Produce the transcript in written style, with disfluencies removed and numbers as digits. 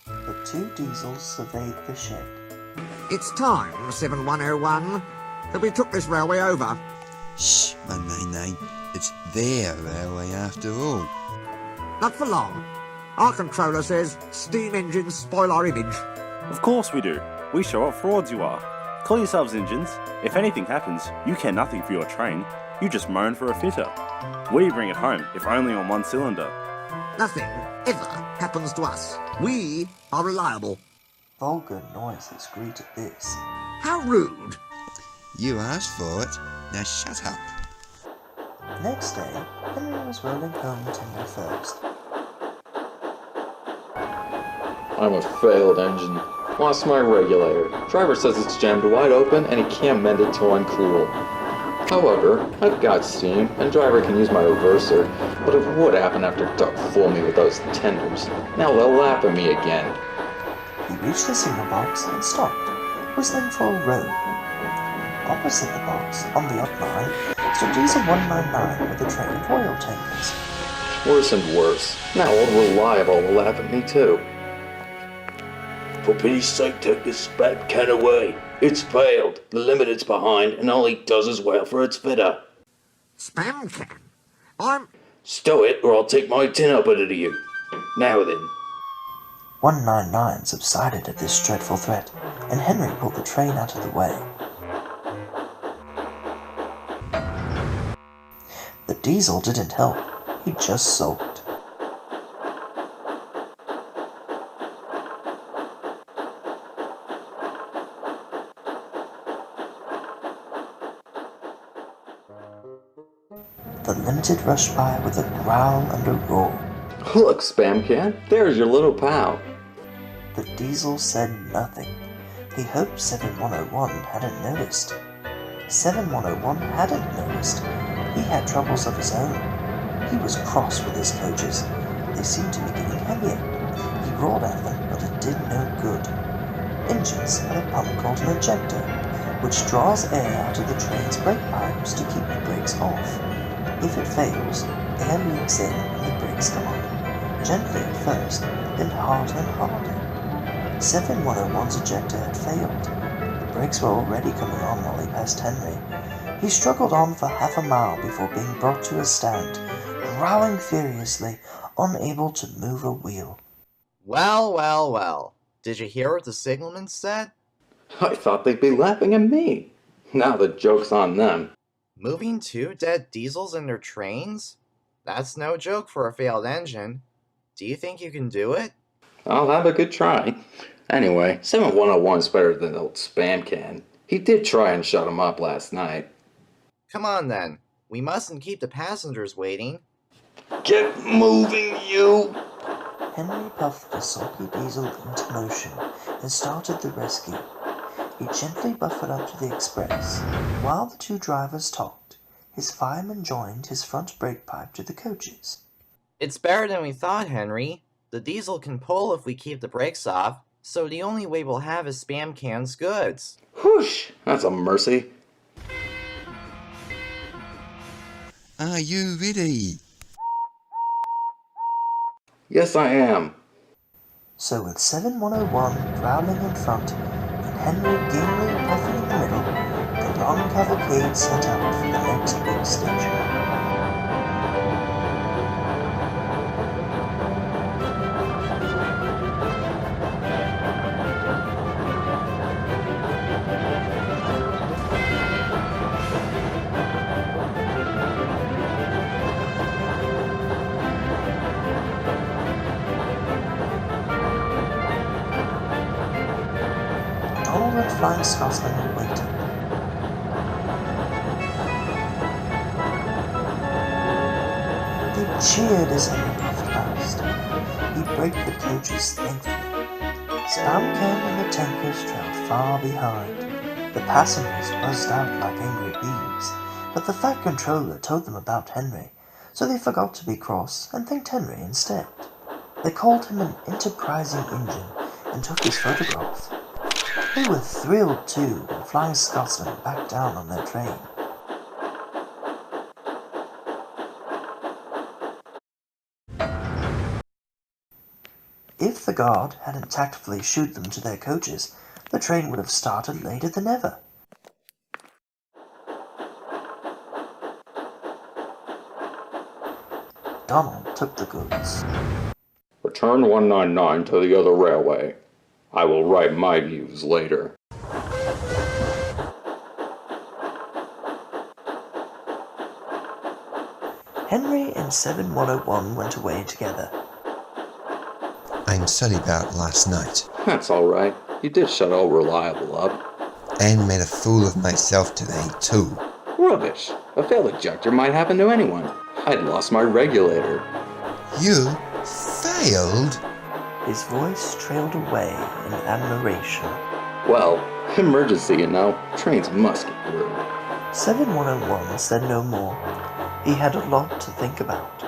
The two diesels surveyed the shed. It's time, 7101, that we took this railway over. Shh, 199. It's their railway after all. Not for long. Our controller says steam engines spoil our image. Of course we do. We show what frauds you are. Call yourselves engines. If anything happens, you care nothing for your train. You just moan for a fitter. We bring it home, if only on one cylinder. Nothing ever happens to us. We are reliable. Vulgar noises greeted this. How rude. You asked for it. Now shut up. Next day, Henry was rolling home timber first. I'm a failed engine. Lost my regulator. Driver says it's jammed wide open and he can't mend it till I'm cool. However, I've got steam and driver can use my reverser, but it would happen after Duck fooled me with those tenders. Now they'll laugh at me again. He reached the signal box and stopped, whistling for a road. Opposite the box, on the up line, stood Diesel 199 with a train of oil tankers. Worse and worse. Now old Reliable will laugh at me too. For pity's sake, take this spam can away. It's failed. The limited's behind, and all he does is wail for its fitter. Spam can? Stow it, or I'll take my tin up out of you. Now then. 199 subsided at this dreadful threat, and Henry pulled the train out of the way. The diesel didn't help. He just sulked. The limited rushed by with a growl and a roar. Look, Spam Can, there's your little pal. The diesel said nothing. He hoped 7101 hadn't noticed. 7101 hadn't noticed. He had troubles of his own. He was cross with his coaches. They seemed to be getting heavier. He roared at them, but it did no good. Engines had a pump called an ejector, which draws air out of the train's brake pipes to keep the brakes off. If it fails, air leaks in and the brakes come on, gently at first, then harder and harder. 7101's ejector had failed. The brakes were already coming on while he passed Henry. He struggled on for half a mile before being brought to a stand, growling furiously, unable to move a wheel. Well. Did you hear what the signalman said? I thought they'd be laughing at me. Now the joke's on them. Moving 2 dead diesels in their trains? That's no joke for a failed engine. Do you think you can do it? I'll have a good try. Anyway, 7101's better than old Spam Can. He did try and shut him up last night. Come on then. We mustn't keep the passengers waiting. Get moving, you! Henry puffed the sulky diesel into motion and started the rescue. He gently buffered up to the express. While the two drivers talked, his fireman joined his front brake pipe to the coaches. It's better than we thought, Henry. The diesel can pull if we keep the brakes off, so the only way we'll have is Spam Can's goods. Whoosh! That's a mercy. Are you ready? Yes, I am. So with 7101 growling in front and Henry gamely puffing in the middle, the long cavalcade set out for the next big station. Flying Scotsman were waiting. They cheered as Henry puffed past. He braked the coaches thankfully. Spamcan and the tankers trailed far behind. The passengers buzzed out like angry bees, but the fat controller told them about Henry, so they forgot to be cross and thanked Henry instead. They called him an enterprising engine and took his photograph. They were thrilled too when Flying Scotsman backed down on their train. If the guard hadn't tactfully shooed them to their coaches, the train would have started later than ever. Donald took the goods. Return 199 to the other railway. I will write my views later. Henry and 7101 went away together. I'm sorry about last night, That's alright. You did shut old Reliable up. and made a fool of myself today too. Rubbish. A failed ejector might happen to anyone. I'd lost my regulator. You failed? His voice trailed away in admiration. Well, emergency, you know. Trains must get through. 7101 said no more. He had a lot to think about.